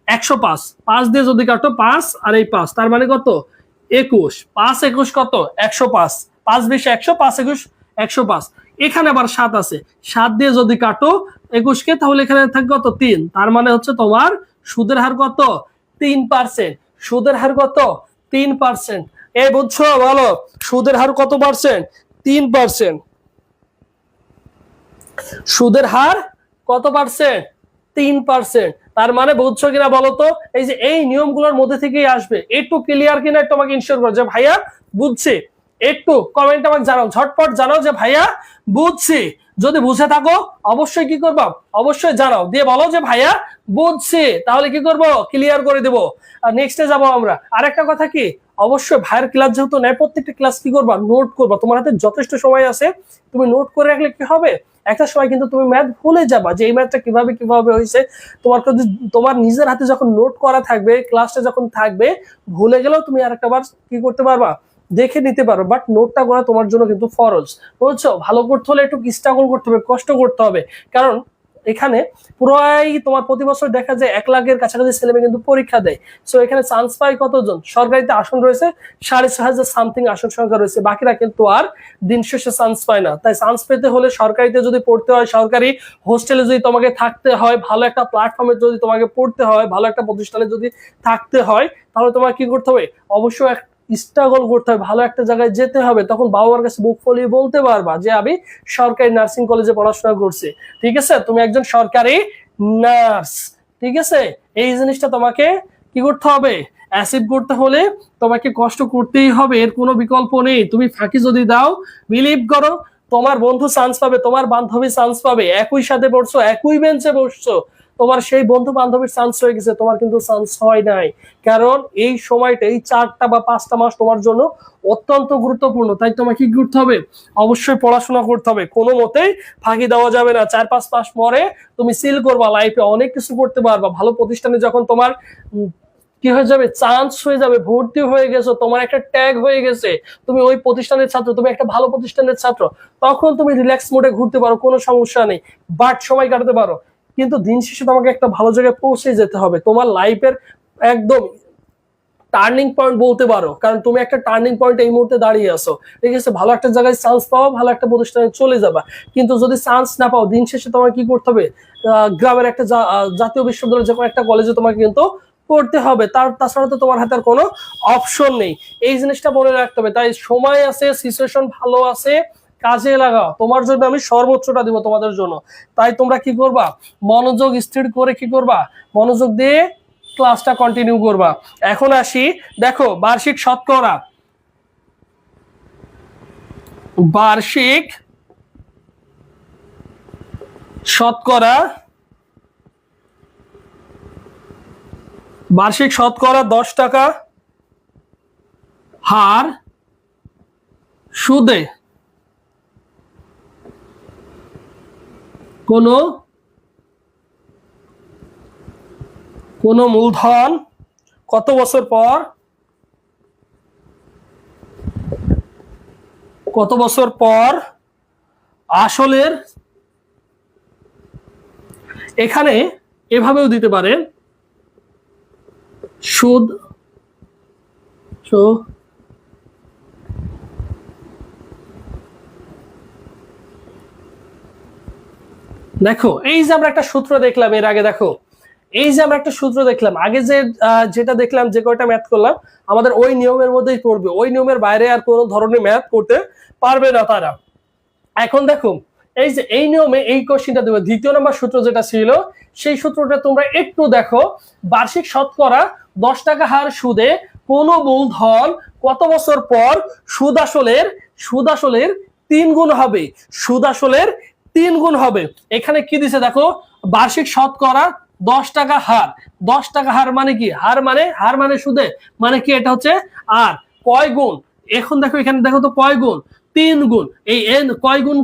105, 5 দিয়ে যদি কাটো 5 আর এই 5, তার মানে কত 21, 5 21 কত 105, 5 20 100, 5 21 105। এখানে আবার 7 আছে, 7 দিয়ে যদি কাটো 21 কে, তাহলে এখানে থাকবে কত 3, তার মানে হচ্ছে তোমার সুদের হার কত 3%। সুদের হার কত 3%। এই বুঝছো, বলো সুদের হার কত পার্সেন্ট? 3%। সুদের হার কত পার্সেন্ট? 3%। তার মানে বুঝছো কিনা বলো তো? এই যে এই নিয়মগুলোর মধ্যে থেকেই আসবে। একটু ক্লিয়ার কিনা একটু আমাকে ইনশিওর করো যে ভাইয়া বুঝছি। একটু কমেন্ট আমাকে জানাও, ঝটপট জানাও যে ভাইয়া বুঝছি। যদি বুঝে থাকো অবশ্যই কি করবা, অবশ্যই জানাও, দিয়ে বলো যে ভাইয়া বুঝছি, তাহলে কি করব ক্লিয়ার করে দেবো। আর নেক্সটে যাবো আমরা। আরেকটা কথা কি, অবশ্যই ভাইয়ের ক্লাস যেহেতু নেয়, প্রত্যেকটা ক্লাস কি করবা নোট করবা। তোমার হাতে যথেষ্ট সময় আছে, তুমি নোট করে রাখলে কি হবে, একটা সময় কিন্তু তুমি ম্যাথ ভুলে যাবা যে এই ম্যাথটা কিভাবে কিভাবে হয়েছে। তোমার নিজের হাতে যখন নোট করা থাকবে, ক্লাসটা যখন থাকবে, ভুলে গেলেও তুমি আরেকটা বার কি করতে পারবা, দেখে নিতে পারো। বাট নোটটা করা তোমার জন্য কিন্তু ফরজ, বুঝছো? ভালো করতে হলে একটু স্ট্রাগল করতে হবে, কষ্ট করতে হবে। কারণ এখানে পুরাই তোমার প্রতি বছর দেখা যায় 1 লাখের কাছাকাছি ছেলেমেয়ে কিন্তু পরীক্ষা দেয়। সো এখানে চান্স পায় কতজন? সরকারিতে আসন রয়েছে 6,500 সামথিং আসন সংখ্যা রয়েছে, বাকিরা কিন্তু আর দিন শেষে চান্স পায় না। তাই চান্স পেতে হলে সরকারিতে যদি পড়তে হয়, সরকারি হোস্টেলে যদি তোমাকে থাকতে হয়, ভালো একটা প্ল্যাটফর্মে যদি তোমাকে পড়তে হয়, ভালো একটা প্রতিষ্ঠানে যদি থাকতে হয়, তাহলে তোমার কি করতে হবে, অবশ্যই স্ট্রাগল করতে হবে, ভালো একটা জায়গায় যেতে হবে। তখন বাবা মার কাছে বুক ফলিয়ে বলতে পারবা যে আমি সরকারি নার্সিং কলেজে পড়াশোনা করছি, ঠিক আছে, তুমি একজন সরকারি নার্স, ঠিক আছে। এই জিনিসটা তোমাকে কি করতে হবে, অ্যাচিভ করতে হলে তোমাকে কষ্ট করতেই হবে, এর কোনো বিকল্প নেই। তুমি ফাঁকি যদি দাও, বিলিভ করো তোমার বন্ধু চান্স পাবে, তোমার বান্ধবী চান্স পাবে, একই সাথে পড়ছো, একই বেঞ্চে বসছো, তোমার সেই বন্ধু বান্ধবীর চান্স হয়ে গেছে, তোমার কিন্তু চান্স হয় নাই। কারণ এই সময়টা, এই 4টা বা 5টা মাস তোমার জন্য অত্যন্ত গুরুত্বপূর্ণ। তাই তোমাকে কি করতে হবে, অবশ্যই পড়াশোনা করতে হবে, কোনো মতেই ফাঁকি দেওয়া যাবে না। 4-5 মাস পরে তুমি সিল করবা, লাইফে অনেক কিছু করতে পারবা। ভালো প্রতিষ্ঠানে যখন তোমার কি হয়ে যাবে, চান্স হয়ে যাবে, ভর্তি হয়ে গেছো, তোমার একটা ট্যাগ হয়ে গেছে, তুমি ওই প্রতিষ্ঠানের ছাত্র, তুমি একটা ভালো প্রতিষ্ঠানের ছাত্র, তখন তুমি রিল্যাক্স মোডে ঘুরতে পারো, কোনো সমস্যা নেই, বাট সময় কাটাতে পারো। কিন্তু দিন শেষে তোমাকে একটা ভালো জায়গায় পৌঁছে যেতে হবে, তোমার লাইফের একদম টার্নিং পয়েন্ট বলতে পারো। কারণ তুমি একটা টার্নিং পয়েন্ট এই মুহূর্তে দাঁড়িয়ে আছো, ঠিক আছে। ভালো একটা জায়গায় চান্স পাও, ভালো একটা প্রতিষ্ঠানে চলে যাবা। কিন্তু যদি চান্স না পাও, দিন শেষে তোমাকে কি করতে হবে, গ্রামের একটা জাতীয় বিশ্ববিদ্যালয় যে কোনো একটা কলেজে তোমাকে কিন্তু পড়তে হবে। তাছাড়া তো তোমার হাতে আর কোনো অপশন নেই। এই জিনিসটা মনে রাখতে হবে। তাই সময় আছে, সিচুয়েশন ভালো আছে, কাজে লাগাও। তোমার জন্য আমি সর্বোচ্চটা দিব তোমাদের জন্য। তাই তোমরা কি করবা, মনোযোগ স্থির করে কি করবা, মনোযোগ দিয়ে ক্লাসটা কন্টিনিউ করবা। এখন আসি, দেখো বার্ষিক শতকরা, বার্ষিক শতকরা, বার্ষিক শতকরা 10 টাকা হার সুদে কোনো মূলধন কত বছর পর, কত বছর পর আসলের, এখানে এভাবেও দিতে পারেন সুদ, দেখো এই যে আমরা একটা সূত্র দেখলাম এর আগে, দেখো এই যে আমরা একটা সূত্র দেখলাম আগে, যেটা দেখলাম, যে কয়টা ম্যাথ করলাম, আমাদের ওই নিয়মের মধ্যেই পড়বে, ওই নিয়মের বাইরে আর কোনো ধরনের ম্যাথ করতে পারবে না তারা। এখন দেখো এই যে এই নিয়মে এই কোশ্চেনটা দেবে, 2য় নম্বর সূত্র যেটা ছিল, সেই সূত্রটা তোমরা একটু দেখো। বার্ষিক শতকরা 10 টাকা হার সুদে কোন মূলধন কত বছর পর সুদ আসলের 3 গুণ হবে, সুদ আসলের 3 গুণ হবে। এখানে কি দিছে দেখো, বার্ষিক শতকরা 10 টাকা হার, 10 টাকা হার মানে কি, হার মানে সুদে, মানে কি এটা হচ্ছে আর কয় গুণ। এখন দেখো এখানে দেখো তো কয় গুণ, 3 গুণ। এই n কয় গুণ,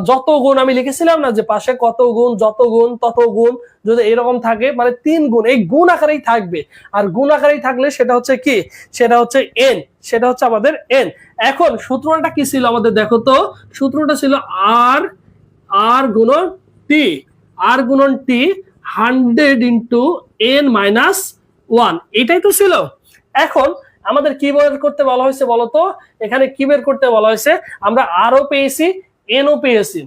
যত গুণ আমি লিখেছিলাম না যে পাশে কত গুণ, যত গুণ তত গুণ, যদি এরকম থাকে মানে 3 গুণ, এই গুণ আকারেই থাকবে। আর গুণ আকারেই থাকলে সেটা হচ্ছে কি, সেটা হচ্ছে n, সেটা হচ্ছে আমাদের n। এখন সূত্রটা কি ছিল আমাদের, দেখো তো সূত্রটা ছিল r, r গুণন t, r গুণন t 100 ইন্টু n মাইনাস 1, এটাই তো ছিল। এখন আমাদের কি বের করতে বলা হয়েছে বলতো, এখানে কি বের করতে বলা হয়েছে, আমরা আরও পেয়েছি এনও পেয়েছি,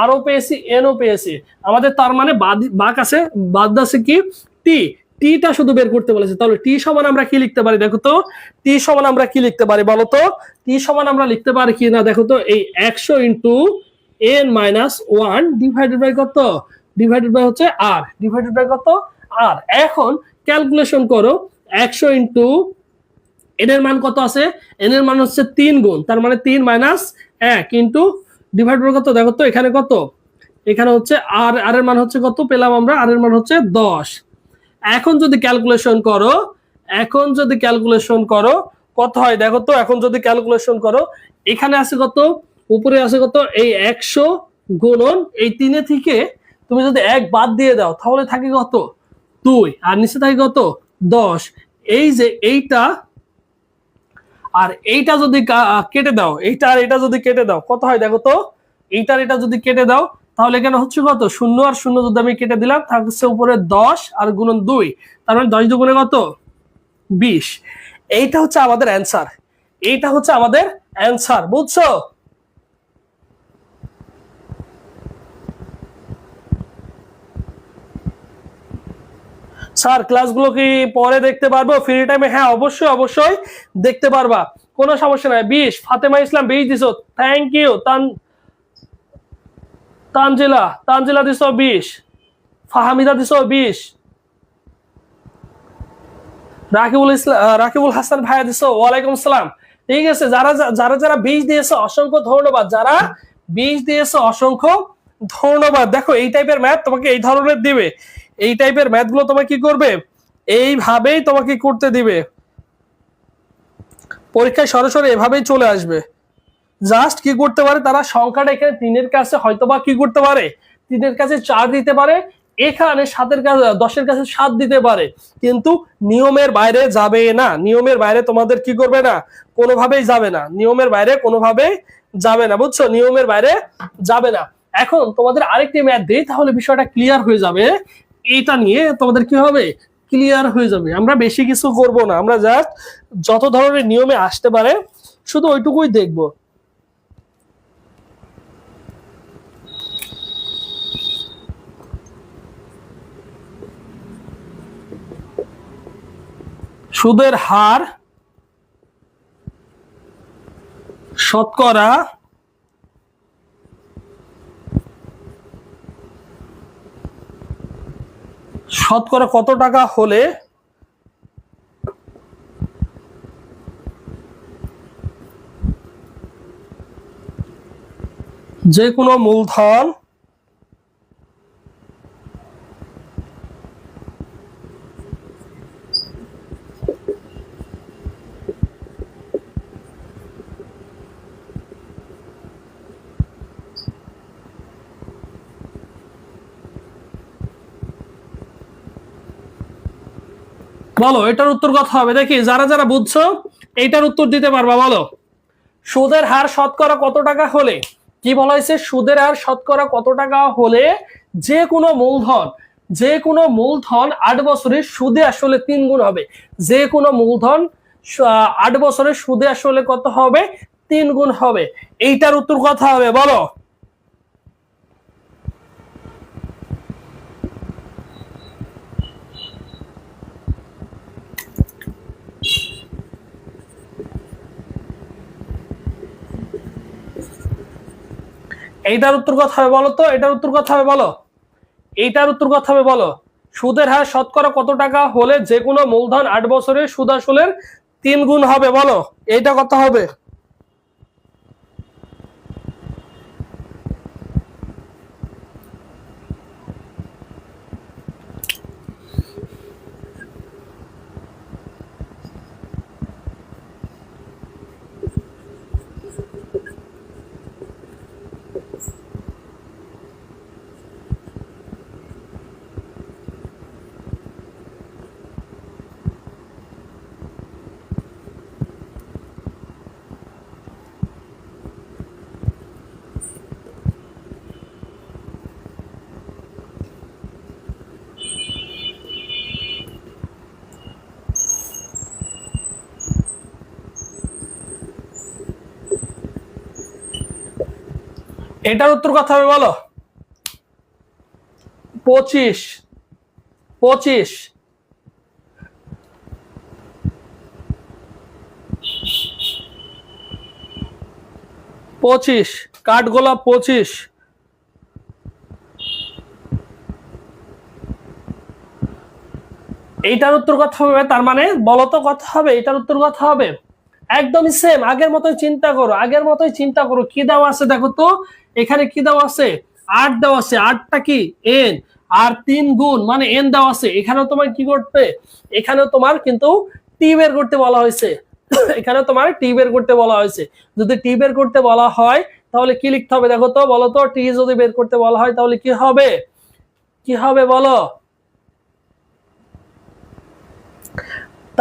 আরও পেয়েছি এনও পেয়েছি, আমাদের তার মানে বাদ আছে, বাদ আছে কি টি, টিটা শুধু বের করতে বলেছে। তাহলে টি সমান আমরা কি লিখতে পারি, দেখো তো টি সমান আমরা কি লিখতে পারি বলো তো, টি সমান আমরা লিখতে পারি কি না, দেখো তো এই 100 into n minus 1 divided by কত, ডিভাইডেড বাই হচ্ছে আর, ডিভাইডেড বাই কত আর। এখন ক্যালকুলেশন করো, 100 ইন্টু n এর মান কত আছে, n এর মান হচ্ছে 3 গুণ, তার মানে 3 মাইনাস 1 ইন্টু ডিভাইড বাই কত, দেখো তো এখানে কত, এখানে হচ্ছে আর, আর এর মান হচ্ছে কত পেলাম আমরা, আর এর মান হচ্ছে 10। এখন যদি ক্যালকুলেশন করো, এখন যদি ক্যালকুলেশন করো কত হয় দেখো তো, এখন যদি ক্যালকুলেশন করো এখানে আছে কত, উপরে আছে কত, এই 100 গুণন এই 3 থেকে তুমি যদি 1 বাদ দিয়ে দাও তাহলে থাকে কত 2, আর নিচে থাকে কত 10। এই যে এইটা আর এইটা যদি কেটে দাও, এইটা আর এটা যদি কেটে দাও কত হয় দেখো তো, এইটার এটা যদি কেটে দাও তাহলে এখানে হচ্ছে কত, 0 আর 0 যদি আমি কেটে দিলাম থাকছে উপরে 10 আর গুণন 2, তার মানে 10 দুগুণে কত 20। এইটা হচ্ছে আমাদের অ্যান্সার, এইটা হচ্ছে আমাদের অ্যান্সার, বুঝছো? স্যার ক্লাসগুলো কি পরে দেখতে পারবো ফ্রি টাইমে? হ্যাঁ অবশ্যই অবশ্যই দেখতে পারবা, কোনো সমস্যা নাই। 20 ফাতেমা ইসলাম 20 দিছো, থ্যাংক ইউ। তানজিলা দিছো 20, ফাহামিদা দিছো 20, রাকিবুল হাসান ভাইয়া দিছো, ওয়ালাইকুম আসসালাম। ঠিক আছে, যারা যারা যারা 20 দিয়েছো অসংখ্য ধন্যবাদ, যারা 20 দিয়েছো অসংখ্য ধন্যবাদ। দেখো এই টাইপের ম্যাথ তোমাকে এই ধরনের দিবে, এই টাইপের ম্যাথ গুলো তোমাকে কি করবে, এইভাবেই তোমাকে করতে দিবে, পরীক্ষায় সরাসরি এভাবেই চলে আসবে। জাস্ট কি করতে পারে তারা, সংখ্যাটা এখানে 3 কাছে হয়তোবা কি করতে পারে, 3 কাছে 4 দিতে পারে, এখানে 7 কাছে 10 কাছে 7 দিতে পারে, কিন্তু নিয়মের বাইরে যাবে না, নিয়মের বাইরে তোমাদের কি করবে না, কোনোভাবেই যাবে না, নিয়মের বাইরে কোনোভাবেই যাবে না, বুঝছো, নিয়মের বাইরে যাবে না। এখন তোমাদের আরেকটি ম্যাথ দিই, তাহলে বিষয়টা ক্লিয়ার হয়ে যাবে, এটা নিয়ে তোমাদের কি হবে, ক্লিয়ার হয়ে যাবে। আমরা বেশি কিছু করব না, আমরা জাস্ট যত ধরনের নিয়মে আসতে পারে শুধু ওইটুকুই দেখবো। সুদের হার শতকরা কত টাকা হলে যে কোনো মূলধন বলো, এটার উত্তর কত হবে? দেখি যারা যারা বুঝছো এইটার উত্তর দিতে পারবা, বলো। সুদের হার শতকরা কত টাকা হলে, কি বলা হয়েছে, সুদের হার শতকরা কত টাকা হলে যে কোনো মূলধন, যে কোনো মূলধন 8 বছরের সুদে আসলে 3 গুণ হবে, যে কোনো মূলধন 8 বছরের সুদে আসলে কত হবে, 3 গুণ হবে। এইটার উত্তর কত হবে বলো। এইটার উত্তর কথা হবে বলো তো, এটার উত্তর কথা হবে বলো, এইটার উত্তর কথা হবে বলো। সুদের হার শতকরা কত টাকা হলে যে কোনো মূলধন 8 বছরের সুদ আসলের 3 গুণ হবে, বলো এইটা কত হবে। এটার উত্তর কত হবে বলো? 25 25 25 কাঠগোলাপ 25। এইটার উত্তর কত হবে? তার মানে বলো তো কত হবে? এটার উত্তর কত হবে? একদমই সেম, আগের মতোই চিন্তা করো, আগের মতোই চিন্তা করো। কি দেওয়া আছে দেখো তো, এখানে কি দেওয়া আছে? 8 দেওয়া আছে। 8টা কি এন, আর 3 গুণ মানে এন দেওয়া আছে। এখানেও তোমার কি করতে, এখানেও তোমার কিন্তু টি বের করতে বলা হয়েছে। এখানে তোমার টি বের করতে বলা হয়েছে। যদি টি বের করতে বলা হয় তাহলে কি লিখতে হবে দেখো তো, বলো তো। টি যদি বের করতে বলা হয় তাহলে কি হবে? কি হবে বলো?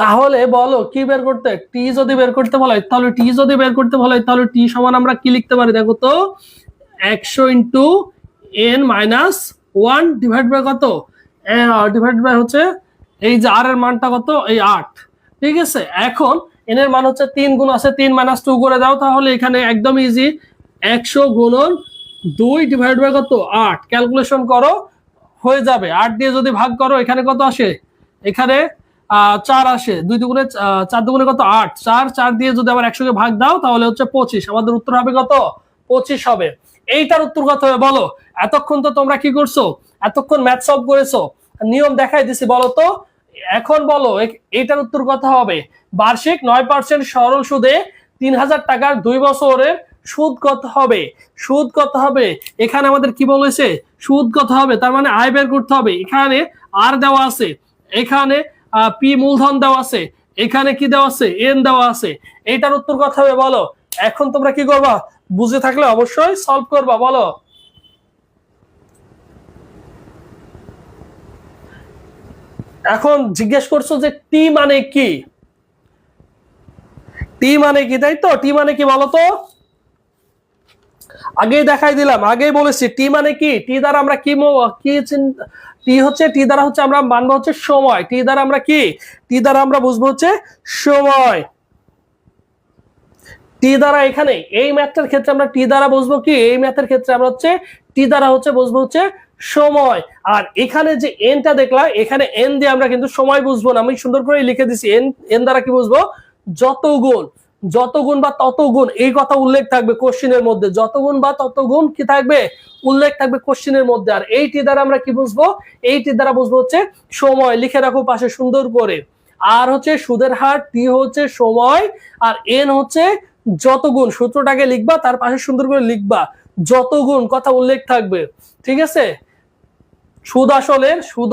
তাহলে বলো কি বের করতে? টি যদি বের করতে বলা হয় তাহলে টি যদি বের করতে বলা হয় তাহলে টি সমান আমরা কি লিখতে পারি দেখো তো? 100 into n minus 1 divide by কত? ডিভাইড বাই হচ্ছে এই যে আর এর মানটা কত? এই 8। ঠিক আছে, এখন এন এর মান হচ্ছে 3 গুণ আছে, 3 মাইনাস 2 করে দাও। তাহলে এখানে একদম ইজি, 100 গুণন 2 ডিভাইড বাই কত? 8। ক্যালকুলেশন করো, হয়ে যাবে। 8 দিয়ে যদি ভাগ করো এখানে কত আসে? এখানে 4 আসে। 2 দুগুণে 4 দুগুণে কত? 8। 4 দিয়ে যদি আবার 100 কে ভাগ দাও তাহলে হচ্ছে 25। আমাদের উত্তর হবে কত? 25 হবে। এইটার উত্তর কত হবে বলো? এতক্ষণ তো তোমরা কি করছো? এতক্ষণ ম্যাথ সলভ করেছো, নিয়ম দেখাই দিছি। বলো তো এখন বলো এইটার উত্তর কত হবে? বার্ষিক 9% সরল সুদে 3000 টাকার 2 বছরের সুদ কত হবে? সুদ কত হবে? এখানে আমাদের কি বলেছে? সুদ কত হবে, তার মানে আয় বের করতে হবে। এখানে আর দেওয়া আছে, এখানে পি মূলধন দেওয়া আছে, এখানে কি দেওয়া আছে? এন দেওয়া আছে। এইটার উত্তর কত হবে বলো? এখন তোমরা কি করবা? বুঝে থাকলে অবশ্যই সলভ করবা। বলো এখন জিজ্ঞেস করছো যে টি মানে কি? টি মানে কি, তাই তো? টি মানে কি বলো তো? আগেই দেখাই দিলাম, আগেই বলেছি টি মানে কি। টি দ্বারা আমরা কি টি হচ্ছে, টি দ্বারা হচ্ছে আমরা মানবো হচ্ছে সময়। টি দ্বারা আমরা কি, টি দ্বারা আমরা বুঝবো হচ্ছে সময়। টি দ্বারা এখানে এই ম্যাথটার ক্ষেত্রে আমরা টি দ্বারা বুঝবো কি, এই ম্যাথের ক্ষেত্রে আমরা হচ্ছে টি দ্বারা হচ্ছে বুঝবো হচ্ছে সময়। আর এখানে যে এনটা দেখলা, এখানে এন দিয়ে আমরা কিন্তু সময় বুঝবো না। আমি সুন্দর করে লিখে দিছি, এন এন দ্বারা কি বুঝবো? যত গুণ, যত গুণ বা তত গুণ, এই কথা উল্লেখ থাকবে কোশ্চিনের মধ্যে। যত গুণ বা তত গুণ কি থাকবে? উল্লেখ থাকবে কোশ্চিনের মধ্যে। আর এই টি দ্বারা আমরা কি বুঝবো? এই টি দ্বারা বুঝবো হচ্ছে সময়। লিখে রাখো পাশে সুন্দর করে। আর হচ্ছে সুদের হার, টি হচ্ছে সময়, আর এন হচ্ছে যত গুণ। সূত্রটাকে লিখবা, তার পাশে সুন্দর করে লিখবা যত গুণ, কথা উল্লেখ থাকবে। ঠিক আছে, সুদ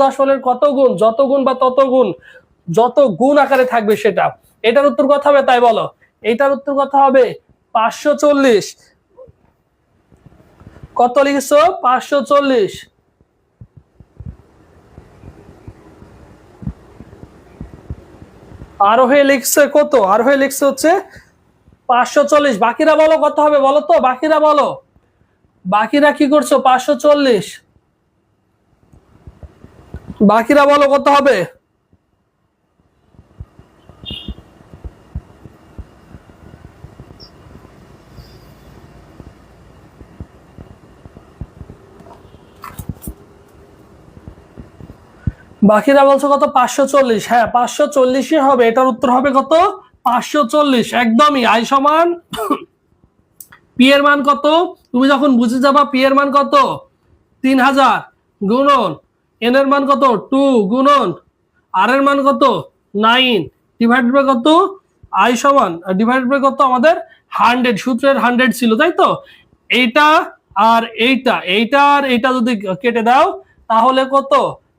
আসলের কত গুণ? যত গুণ বা তত গুণ, যত গুণ আকারে থাকবে সেটা। এটার উত্তর কত হবে তাই বলো? এটার উত্তর কত হবে? 540। কত লিখছো? 540। আরোহে লিখছে কত? আরোহে লিখছে হচ্ছে 540। বাকিরা বলো কত হবে বলো তো? বাকিরা বলো, বাকিরা কি করছো? 540। বাকিরা বলো কত হবে? বাকিরা বলছো কত? 540। হ্যাঁ 540ই হবে। এটার উত্তর হবে কত? 540। একদমই। আই সমান পি এর মান কত? তুমি যখন বুঝে যাবা পি এর মান কত, 3000 গুণন এন এর মান কত, 2 গুণন আর এর মান কত, 9 ডিভাইড বাই কত, আই সমান ডিভাইড বাই কত আমাদের 100। সূত্রের 100 ছিল, তাই তো? এইটা আর এইটা, এইটা আর এইটা যদি কেটে দাও তাহলে কত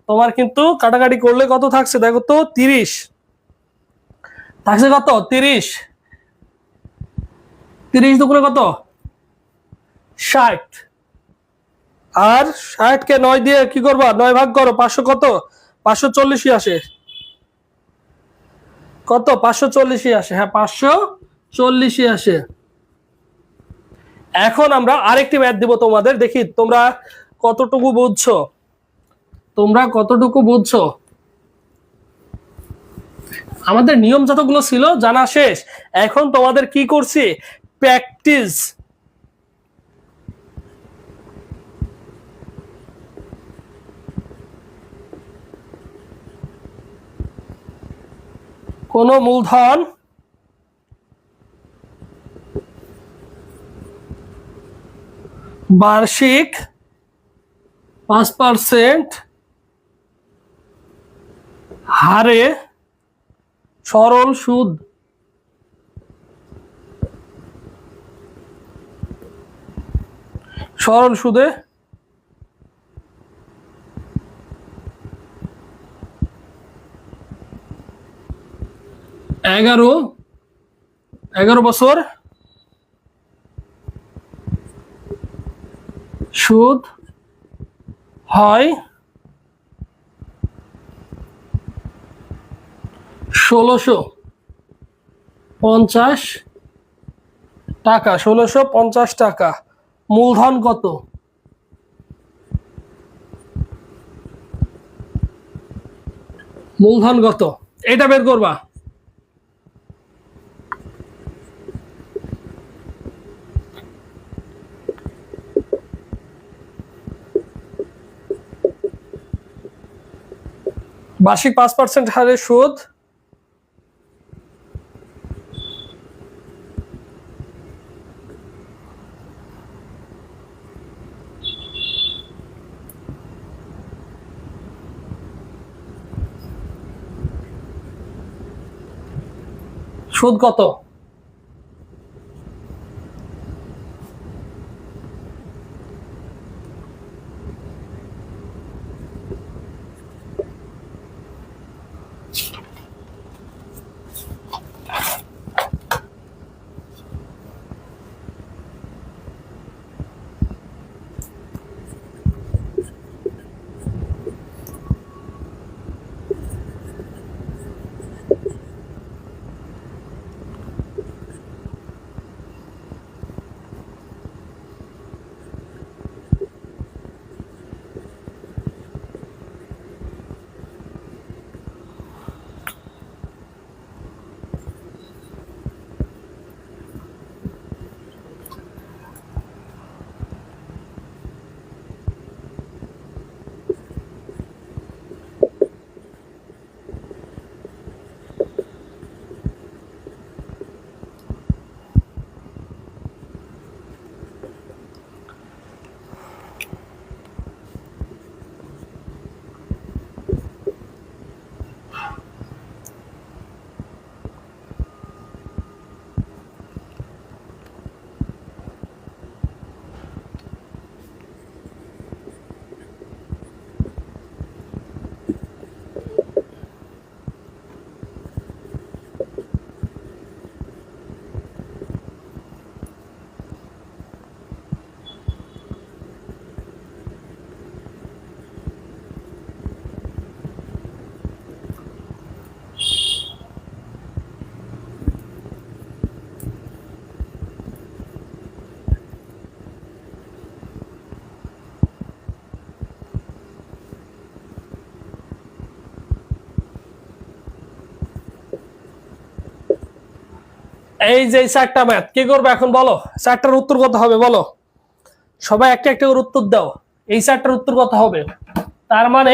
তোমার কিন্তু কাটাকাটি করলে কত থাকছে দেখো তো? 30 থাকছে। কত? 30। 30 দুগুণে কত? 60। আর 60 কে 9 দিয়ে কি করবা? 9 ভাগ করো। 500 কত? 540ই আসে। কত? 540ই আসে। হ্যাঁ 540ই আসে। এখন আমরা আরেকটি ম্যাথ দিব তোমাদের, দেখি তোমরা কতটুকু বুঝছো। তোমরা কতটুকু বুঝছো? আমাদের নিয়ম যতগুলো ছিল জানা শেষ। এখন তোমাদের কি করছি? প্র্যাকটিস। কোন মূলধন বার্ষিক 5% হারে সরল সুদ সরল সুদে এগারো বছর সুদ হয় 1650 টাকা। 1650 টাকা। মূলধন কত? মূলধন কত এটা বের করবা। বার্ষিক 5% হারে সুদ সুদ কত? এই যে 4টা ম্যাথ কি করবে এখন বলো। 4টার উত্তর কত হবে বলো। সবাই একটা একটা করে উত্তর দাও। এই 4টার উত্তর কত হবে? তার মানে